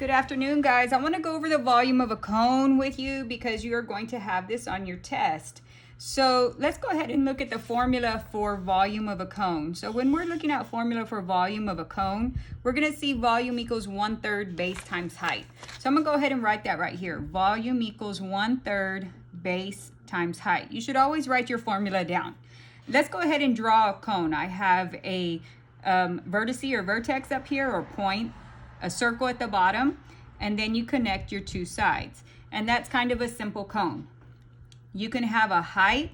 Good afternoon, guys. I want to go over the volume of a cone with you because you are going to have this on your test. So let's go ahead and look at the formula for volume of a cone. So when we're looking at formula for volume of a cone, we're going to see volume equals 1/3 base times height. So I'm going to go ahead and write that right here. Volume equals 1/3 base times height. You should always write your formula down. Let's go ahead and draw a cone. I have a vertice or vertex up here, or point, a circle at the bottom, and then you connect your two sides. And that's kind of a simple cone. You can have a height,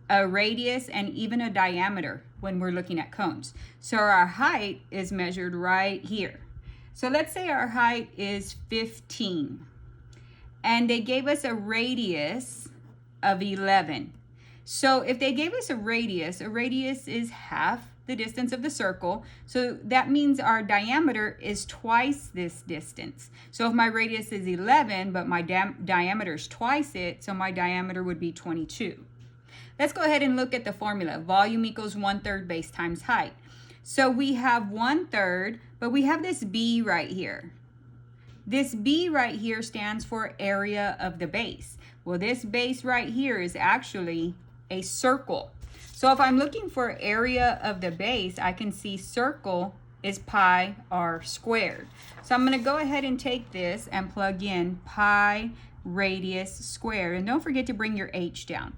a radius, and even a diameter when we're looking at cones. So our height is measured right here. So let's say our height is 15, and they gave us a radius of 11. So if they gave us a radius is half the distance of the circle. So that means our diameter is twice this distance. So if my radius is 11, but my diameter is twice it, so my diameter would be 22. Let's go ahead and look at the formula. Volume equals 1/3 base times height. So we have 1/3, but we have this B right here. This B right here stands for area of the base. Well, this base right here is actually a circle. So if I'm looking for area of the base, I can see circle is pi r squared. So I'm going to go ahead and take this and plug in pi radius squared. And don't forget to bring your h down.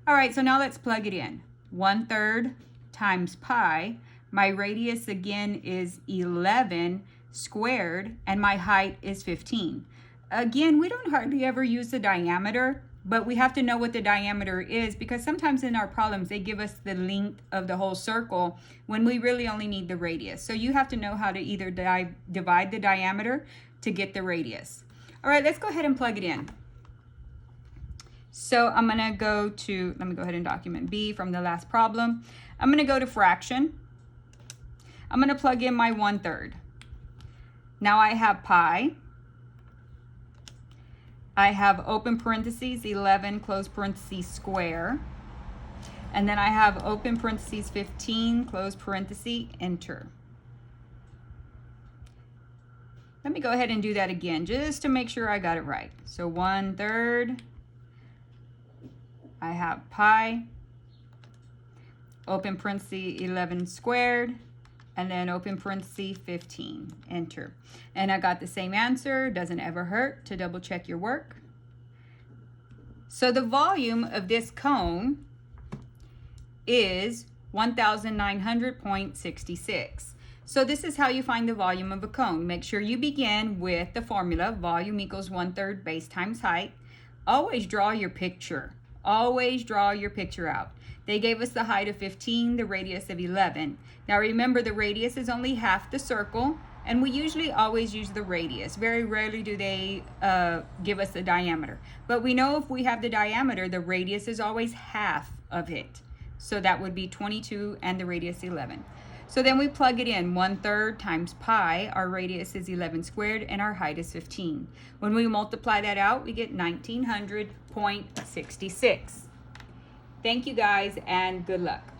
All right, so now let's plug it in. 1/3 times pi. My radius again is 11 squared, and my height is 15. Again, we don't hardly ever use the diameter, but we have to know what the diameter is because sometimes in our problems they give us the length of the whole circle when we really only need the radius. So you have to know how to either divide the diameter to get the radius. All right, let's go ahead and plug it in. So I'm going to go to, let me go ahead and document B from the last problem. I'm going to go to fraction. I'm going to plug in my 1/3. Now I have pi. I have open parentheses 11 close parentheses square, and then I have open parentheses 15 close parentheses enter. Let me go ahead and do that again just to make sure I got it right. So 1/3, I have pi, open parentheses 11 squared, and then open parentheses 15, enter. And I got the same answer. Doesn't ever hurt to double check your work. So the volume of this cone is 1900.66. So this is how you find the volume of a cone. Make sure you begin with the formula, volume equals 1/3 base times height. Always draw your picture. Always draw your picture out. They gave us the height of 15, the radius of 11. Now remember, the radius is only half the circle, and we usually always use the radius. Very rarely do they give us the diameter. But we know if we have the diameter, the radius is always half of it. So that would be 22 and the radius 11. So then we plug it in, 1/3 times pi, our radius is 11 squared, and our height is 15. When we multiply that out, we get 1900.66. Thank you guys, and good luck.